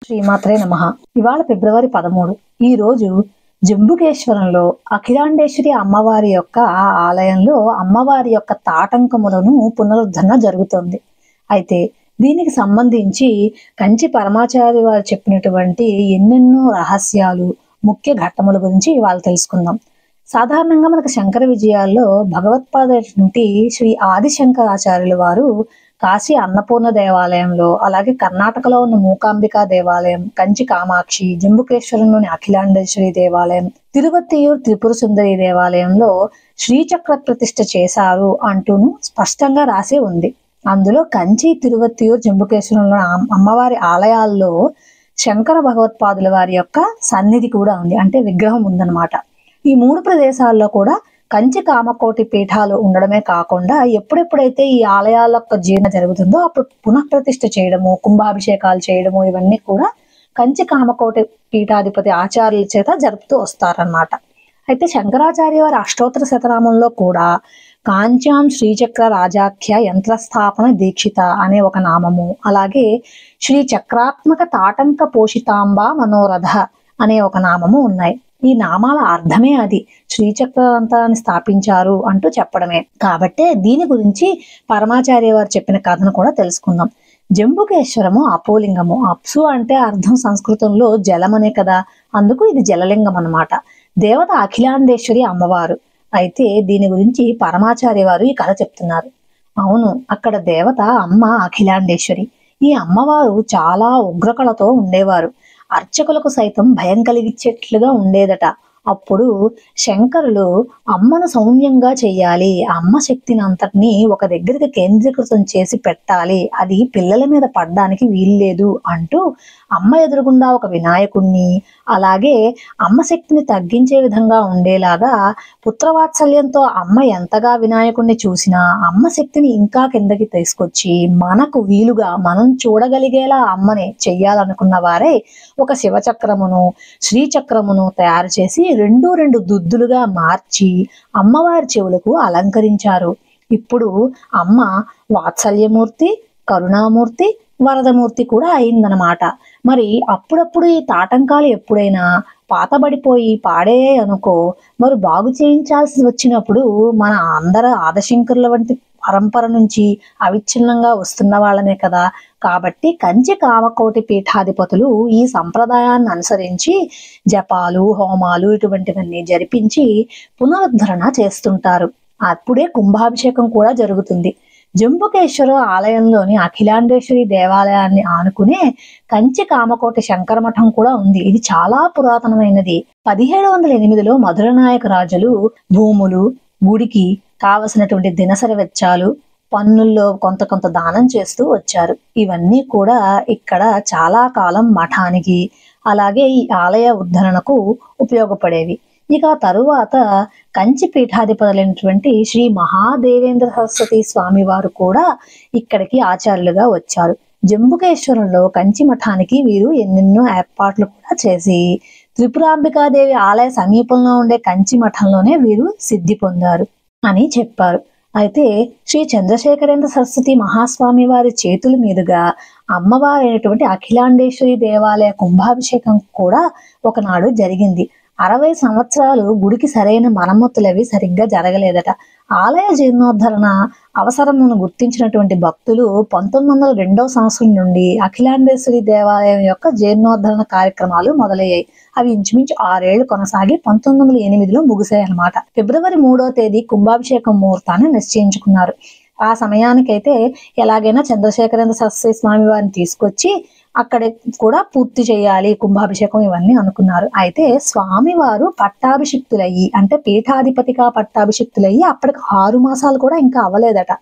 శ్రీమాత్రే నమః. ఇవాళ ఫిబ్రవరి 13. ఈ రోజు జంబుకేశ్వరంలో అఖిలాండేశ్వరి అమ్మవారి యొక్క ఆలయంలో అమ్మవారి యొక్క తాటంకములను పునరుద్ధరణ జరుగుతుంది. అయితే దీనికి సంబంధించి కంచి పరమాచార్య వారు చెప్పినటువంటి ఎన్నెన్నో రహస్యాలు, ముఖ్య ఘట్టముల గురించి ఇవాళ తెలుసుకుందాం. సాధారణంగా మనకు శంకర విజయాల్లో భగవత్పాద నుండి శ్రీ ఆదిశంకరాచార్యుల వారు కాశీ అన్నపూర్ణ దేవాలయంలో, అలాగే కర్ణాటకలో ఉన్న మూకాంబికా దేవాలయం, కంచి కామాక్షి, జంబుకేశ్వరంలోని అఖిలాండేశ్వరి దేవాలయం, తిరువత్తియూర్ త్రిపుర సుందరి దేవాలయంలో శ్రీచక్ర ప్రతిష్ఠ చేశారు అంటూను స్పష్టంగా రాసి ఉంది. అందులో కంచి, తిరువత్తియూర్, జంబుకేశ్వరంలో అమ్మవారి ఆలయాల్లో శంకర భగవత్పాదుల వారి యొక్క సన్నిధి కూడా ఉంది, అంటే విగ్రహం ఉందన్నమాట. ఈ మూడు ప్రదేశాల్లో కూడా కంచి కామకోటి పీఠాలు ఉండడమే కాకుండా ఎప్పుడెప్పుడైతే ఈ ఆలయాల యొక్క జీర్ణ జరుగుతుందో అప్పుడు పునఃప్రతిష్ఠ చేయడము, కుంభాభిషేకాలు చేయడము, ఇవన్నీ కూడా కంచి కామకోటి పీఠాధిపతి ఆచార్యుల చేత జరుపుతూ వస్తారన్నమాట. అయితే శంకరాచార్య వారి అష్టోత్తర శతనామంలో కూడా కాంచాం శ్రీచక్ర రాజాఖ్య యంత్రస్థాపన దీక్షిత అనే ఒక నామము, అలాగే శ్రీ చక్రాత్మక తాటంక పోషితాంబ మనోరథ అనే ఒక నామము ఉన్నాయి. ఈ నామాల అర్థమే అది, శ్రీచక్రాంతాన్ని స్థాపించారు అంటూ చెప్పడమే. కాబట్టే దీని గురించి పరమాచార్య వారు చెప్పిన కథను కూడా తెలుసుకుందాం. జంబుకేశ్వరము అపోలింగము. అప్సు అంటే అర్థం సంస్కృతంలో జలమనే కదా, అందుకు ఇది జలలింగం అన్నమాట. దేవత అఖిలాండేశ్వరి అమ్మవారు. అయితే దీని గురించి పరమాచార్య వారు ఈ కథ చెప్తున్నారు. అవును, అక్కడ దేవత అమ్మ అఖిలాండేశ్వరి. ఈ అమ్మవారు చాలా ఉగ్రకళతో ఉండేవారు. అర్చకులకు సైతం భయం కలిగించేట్లుగా ఉండేదట. అప్పుడు శంకరులు అమ్మను సౌమ్యంగా చెయ్యాలి, అమ్మ శక్తిని అంతటినీ ఒక దగ్గరికి కేంద్రీకృతం చేసి పెట్టాలి, అది పిల్లల మీద పడడానికి వీల్లేదు అంటూ అమ్మ ఎదురుగుండా ఒక వినాయకుణ్ణి, అలాగే అమ్మ శక్తిని తగ్గించే విధంగా ఉండేలాగా పుత్రవాత్సల్యంతో అమ్మ ఎంతగా వినాయకుణ్ణి చూసినా అమ్మ శక్తిని ఇంకా కిందకి తీసుకొచ్చి మనకు వీలుగా మనం చూడగలిగేలా అమ్మని చెయ్యాలనుకున్న వారే ఒక శివచక్రమును, శ్రీచక్రమును తయారు చేసి రెండు దుద్దులుగా మార్చి అమ్మవారి చెవులకు అలంకరించారు. ఇప్పుడు అమ్మ వాత్సల్యమూర్తి, కరుణామూర్తి, వరదమూర్తి కూడా అయిందనమాట. మరి అప్పుడప్పుడు ఈ తాటంకాలు ఎప్పుడైనా పాతబడిపోయి పాడే అనుకో, మరి బాగు చేయించాల్సి వచ్చినప్పుడు మన అందరూ ఆదిశంకరుల వంటి పరంపర నుంచి అవిచ్ఛిన్నంగా వస్తున్న వాళ్ళనే కదా. కాబట్టి కంచి కామకోటి పీఠాధిపతులు ఈ సంప్రదాయాన్ని అనుసరించి జపాలు, హోమాలు ఇటువంటివన్నీ జరిపించి పునరుద్ధరణ చేస్తుంటారు. అప్పుడే కుంభాభిషేకం కూడా జరుగుతుంది. జంబుకేశ్వర ఆలయంలోని అఖిలాండేశ్వరి దేవాలయాన్ని ఆనుకునే కంచి కామకోటి శంకర మఠం కూడా ఉంది. ఇది చాలా పురాతనమైనది. 1708లో మధుర నాయక రాజులు భూములు, గుడికి కావలసినటువంటి దినసరి వెచ్చాలు, పన్నుల్లో కొంత దానం చేస్తూ వచ్చారు. ఇవన్నీ కూడా ఇక్కడ చాలా కాలం మఠానికి, అలాగే ఈ ఆలయ ఉద్ధరణకు ఉపయోగపడేవి. ఇక తరువాత కంచి పీఠాధిపతులైనటువంటి శ్రీ మహాదేవేంద్ర సరస్వతి స్వామి వారు కూడా ఇక్కడికి ఆచార్యులుగా వచ్చారు. జంబుకేశ్వరంలో కంచి మఠానికి వీరు ఎన్నెన్నో ఏర్పాట్లు కూడా చేసి త్రిపురాంబికాదేవి ఆలయ సమీపంలో ఉండే కంచి మఠంలోనే వీరు సిద్ధి పొందారు అని చెప్పారు. అయితే శ్రీ చంద్రశేఖరేంద్ర సరస్వతి మహాస్వామి వారి చేతుల మీదుగా అమ్మవారైనటువంటి అఖిలాండేశ్వరి దేవాలయ కుంభాభిషేకం కూడా ఒకనాడు జరిగింది. 60 సంవత్సరాలు గుడికి సరైన మరమ్మతులవి సరిగ్గా జరగలేదట. ఆలయ జీర్ణోద్ధరణ అవసరమును గుర్తించినటువంటి భక్తులు 1902 సంవత్సరం నుండి అఖిలాండేశ్వరి దేవాలయం యొక్క జీర్ణోద్ధరణ కార్యక్రమాలు మొదలయ్యాయి. అవి ఇంచుమించు 6 ఏళ్లు కొనసాగి 1908లో ముగిసాయి అన్నమాట. ఫిబ్రవరి 3వ తేదీ కుంభాభిషేకం ముహూర్తాన్ని నిశ్చయించుకున్నారు. ఆ సమయానికైతే ఎలాగైనా చంద్రశేఖరేంద్ర సరస్వతి స్వామి వారిని తీసుకొచ్చి అక్కడ కూడా పూర్తి చేయాలి కుంభాభిషేకం, ఇవన్నీ అనుకున్నారు. అయితే స్వామివారు పట్టాభిషిక్తులయ్యి, అంటే పీఠాధిపతిగా పట్టాభిషిక్తులయ్యి అప్పటికి 6 మాసాలు కూడా ఇంకా అవ్వలేదట.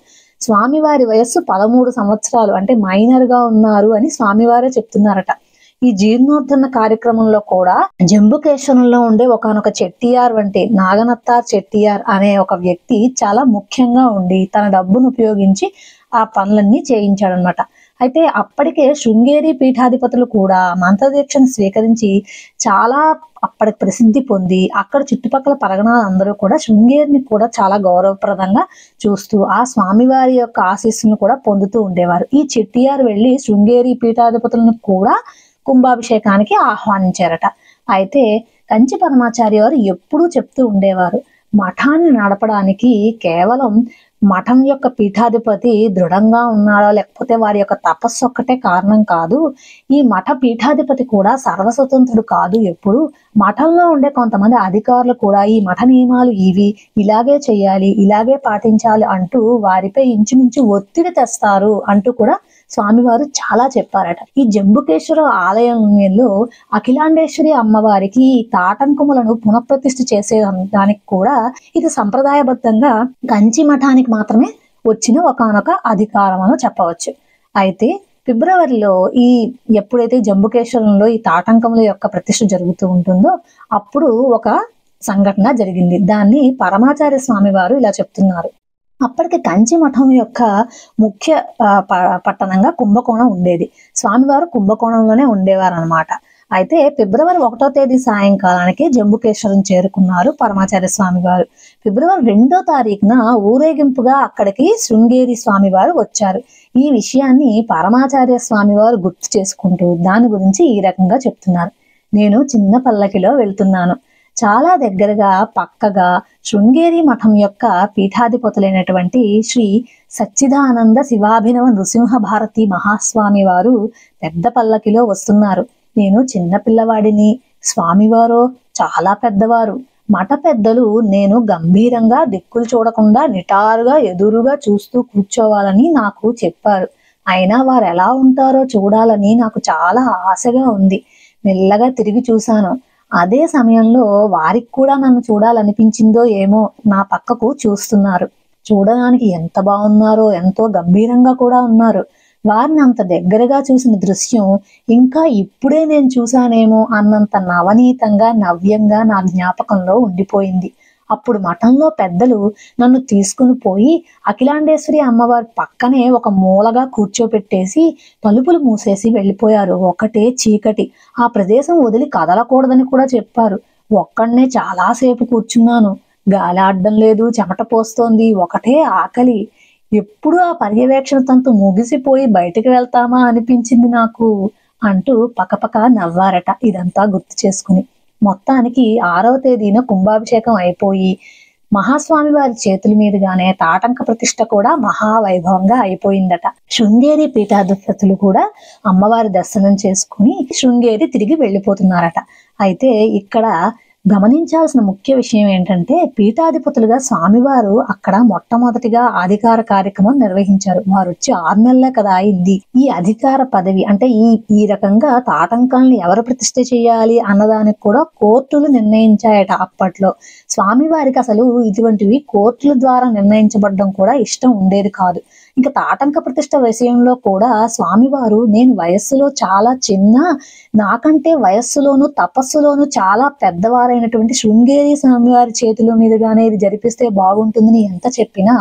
స్వామివారి వయస్సు 13 సంవత్సరాలు, అంటే మైనర్ గా ఉన్నారు అని స్వామివారే చెప్తున్నారట. ఈ జీర్ణోద్ధరణ కార్యక్రమంలో కూడా జంబుకేశ్వరంలో ఉండే ఒకనొక చెట్టియార్ వంటి నాగనత్తార్ చెట్టియార్ అనే ఒక వ్యక్తి చాలా ముఖ్యంగా ఉండి తన డబ్బును ఉపయోగించి ఆ పనులన్నీ చేయించాడనమాట. అయితే అప్పటికే శృంగేరి పీఠాధిపతులు కూడా మంత్రదీక్షను స్వీకరించి చాలా అప్పటికి ప్రసిద్ధి పొంది అక్కడ చుట్టుపక్కల పరగణాలందరూ కూడా శృంగేరిని కూడా చాలా గౌరవప్రదంగా చూస్తూ ఆ స్వామివారి యొక్క ఆశీస్సులను కూడా పొందుతూ ఉండేవారు. ఈ చెట్టియార్ వెళ్ళి శృంగేరి పీఠాధిపతులను కూడా కుంభాభిషేకానికి ఆహ్వానించారట. అయితే కంచి పరమాచార్య వారు ఎప్పుడూ చెప్తూ ఉండేవారు, మఠాన్ని నడపడానికి కేవలం మఠం యొక్క పీఠాధిపతి దృఢంగా ఉన్నాడో లేకపోతే వారి యొక్క తపస్సు ఒక్కటే కారణం కాదు. ఈ మఠ పీఠాధిపతి కూడా సర్వస్వతంత్రుడు కాదు. ఎప్పుడు మఠంలో ఉండే కొంతమంది అధికారులు కూడా ఈ మఠ నియమాలు ఇవి, ఇలాగే చేయాలి, ఇలాగే పాటించాలి అంటూ వారిపై ఇంచుమించు ఒత్తిడి తెస్తారు అంటూ కూడా స్వామివారు చాలా చెప్పారట. ఈ జంబుకేశ్వర ఆలయంలో అఖిలాండేశ్వరి అమ్మవారికి తాటంకములను పునఃప్రతిష్ఠ చేసే దానికి కూడా ఇది సంప్రదాయబద్ధంగా కంచి మఠానికి మాత్రమే వచ్చిన ఒకానొక అధికారం అని చెప్పవచ్చు. అయితే ఫిబ్రవరిలో ఎప్పుడైతే జంబుకేశ్వరంలో ఈ తాటంకముల యొక్క ప్రతిష్ఠ జరుగుతూ ఉంటుందో అప్పుడు ఒక సంఘటన జరిగింది. దాన్ని పరమాచార్య స్వామి వారు ఇలా చెప్తున్నారు. అప్పటికి కంచి మఠం యొక్క ముఖ్య పట్టణంగా కుంభకోణం ఉండేది. స్వామివారు కుంభకోణంలోనే ఉండేవారు అనమాట. అయితే ఫిబ్రవరి 1వ తేదీ సాయంకాలానికి జంబుకేశ్వరం చేరుకున్నారు పరమాచార్య స్వామి వారు. ఫిబ్రవరి 2వ తారీఖున ఊరేగింపుగా అక్కడికి శృంగేరి స్వామి వారు వచ్చారు. ఈ విషయాన్ని పరమాచార్య స్వామి వారు గుర్తు చేసుకుంటూ దాని గురించి ఈ రకంగా చెప్తున్నారు. నేను చిన్న పల్లకిలో వెళ్తున్నాను. చాలా దగ్గరగా పక్కగా శృంగేరి మఠం యొక్క పీఠాధిపతులైనటువంటి శ్రీ సచ్చిదానంద శివాభినవ నృసింహ భారతి మహాస్వామి వారు పెద్ద పల్లకిలో వస్తున్నారు. నేను చిన్న పిల్లవాడిని, స్వామివారు చాలా పెద్దవారు. మఠ పెద్దలు నేను గంభీరంగా దిక్కులు చూడకుండా నిటారుగా ఎదురుగా చూస్తూ కూర్చోవాలని నాకు చెప్పారు. అయినా వారు ఎలా ఉంటారో చూడాలని నాకు చాలా ఆశగా ఉంది. మెల్లగా తిరిగి చూశాను. అదే సమయంలో వారికి కూడా నన్ను చూడాలనిపించిందో ఏమో, నా పక్కకు చూస్తున్నారు. చూడడానికి ఎంత బాగున్నారో, ఎంతో గంభీరంగా కూడా ఉన్నారు. వారిని అంత దగ్గరగా చూసిన దృశ్యం ఇంకా ఇప్పుడే నేను చూశానేమో అన్నంత నవనీతంగా నవ్యంగా నా జ్ఞాపకంలో ఉండిపోయింది. అప్పుడు మఠంలో పెద్దలు నన్ను తీసుకుని పోయి అఖిలాండేశ్వరి అమ్మవారి పక్కనే ఒక మూలగా కూర్చోపెట్టేసి తలుపులు మూసేసి వెళ్ళిపోయారు. ఒకటే చీకటి. ఆ ప్రదేశం వదిలి కదలకూడదని కూడా చెప్పారు. ఒక్కడనే చాలాసేపు కూర్చున్నాను. గాలి ఆడడం లేదు, చెమట పోస్తోంది, ఒకటే ఆకలి. ఎప్పుడు ఆ పర్యవేక్షణ తంతు ముగిసిపోయి బయటకు వెళ్తామా అనిపించింది నాకు అంటూ పకపక నవ్వారట ఇదంతా గుర్తు చేసుకుని. మొత్తానికి 6వ తేదీన కుంభాభిషేకం అయిపోయి మహాస్వామి వారి చేతుల మీదుగానే తాటంక ప్రతిష్ఠ కూడా మహావైభవంగా అయిపోయిందట. శృంగేరి పీఠాధిపతులు కూడా అమ్మవారి దర్శనం చేసుకుని శృంగేరి తిరిగి వెళ్ళిపోతున్నారట. అయితే ఇక్కడ గమనించాల్సిన ముఖ్య విషయం ఏంటంటే పీఠాధిపతులుగా స్వామివారు అక్కడ మొట్టమొదటిగా అధికార కార్యక్రమం నిర్వహించారు. వారు వచ్చి 6 నెలలే కదా అయింది. ఈ అధికార పదవి అంటే ఈ రకంగా తాటంకాలను ఎవరు ప్రతిష్ఠ చేయాలి అన్నదానికి కూడా కోర్టులు నిర్ణయించాయట అప్పట్లో. స్వామివారికి అసలు ఇటువంటివి కోర్టుల ద్వారా నిర్ణయించబడడం కూడా ఇష్టం ఉండేది కాదు. ఇంకా తాటంక ప్రతిష్ఠ విషయంలో కూడా స్వామివారు నేను వయస్సులో చాలా చిన్న, నాకంటే వయస్సులోను తపస్సులోను చాలా పెద్దవారైనటువంటి శృంగేరి స్వామివారి చేతుల మీదుగానే ఇది జరిపిస్తే బాగుంటుందని ఎంత చెప్పినా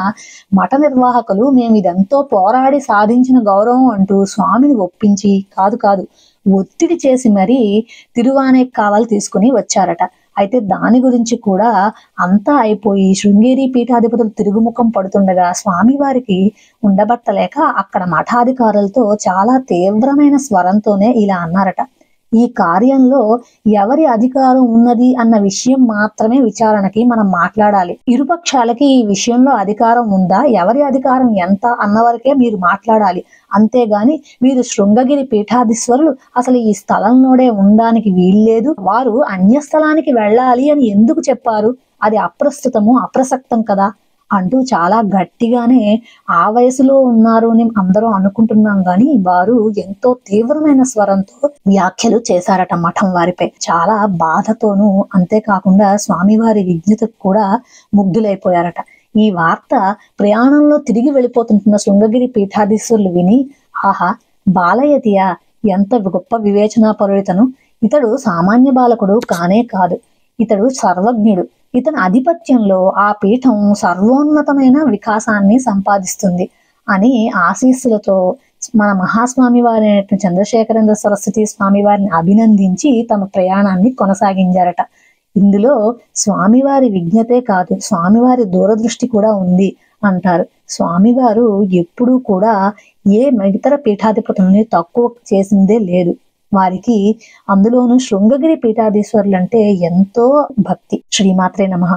మఠ నిర్వాహకులు మేము ఇదంతో పోరాడి సాధించిన గౌరవం అంటూ స్వామిని ఒప్పించి కాదు ఒత్తిడి చేసి మరీ తిరువానేకావలు తీసుకుని వచ్చారట. అయితే దాని గురించి కూడా అంతా అయిపోయి శృంగేరి పీఠాధిపతులు తిరుగుముఖం పడుతుండగా స్వామివారికి ఉండబట్టలేక అక్కడ మఠాధికారులతో చాలా తీవ్రమైన స్వరంతోనే ఇలా అన్నారట. ఈ కార్యంలో ఎవరి అధికారం ఉన్నది అన్న విషయం మాత్రమే విచారణకి మనం మాట్లాడాలి. ఇరుపక్షాలకి ఈ విషయంలో అధికారం ఉందా, ఎవరి అధికారం ఎంత అన్నవరకే మీరు మాట్లాడాలి. అంతేగాని మీరు శృంగగిరి పీఠాధీశ్వరులు అసలు ఈ స్థలంలోనే ఉండడానికి వీల్లేదు, వారు అన్యస్థలానికి వెళ్ళాలి అని ఎందుకు చెప్పారు, అది అప్రస్తుతము అప్రసక్తం కదా అంటూ చాలా గట్టిగానే ఆ వయసులో ఉన్నారు అని అందరూ అనుకుంటున్నాం గాని వారు ఎంతో తీవ్రమైన స్వరంతో వ్యాఖ్యలు చేశారట మఠం వారిపై. చాలా బాధతోనూ అంతేకాకుండా స్వామివారి విజ్ఞతకు కూడా ముగ్ధులైపోయారట. ఈ వార్త ప్రయాణంలో తిరిగి వెళ్ళిపోతుంటున్న శృంగగిరి పీఠాధీశ్వరులు విని ఆహా బాలయతియా, ఎంత గొప్ప వివేచనాపరుడితను, ఇతడు సామాన్య బాలకుడు కానే కాదు, ఇతడు సర్వజ్ఞుడు, ఇతని ఆధిపత్యంలో ఆ పీఠం సర్వోన్నతమైన వికాసాన్ని సంపాదిస్తుంది అని ఆశీస్సులతో మన మహాస్వామి వారి చంద్రశేఖరేంద్ర సరస్వతి స్వామి వారిని అభినందించి తమ ప్రయాణాన్ని కొనసాగించారట. ఇందులో స్వామివారి విజ్ఞతే కాదు స్వామివారి దూరదృష్టి కూడా ఉంది అంటారు. స్వామివారు ఎప్పుడూ కూడా ఏ ఇతర పీఠాధిపతుల్ని తక్కువ చేసిందే లేదు. వారికి అందులోనూ శృంగగిరి పీఠాధీశ్వరులు అంటే ఎంతో భక్తి. శ్రీమాత్రే నమః.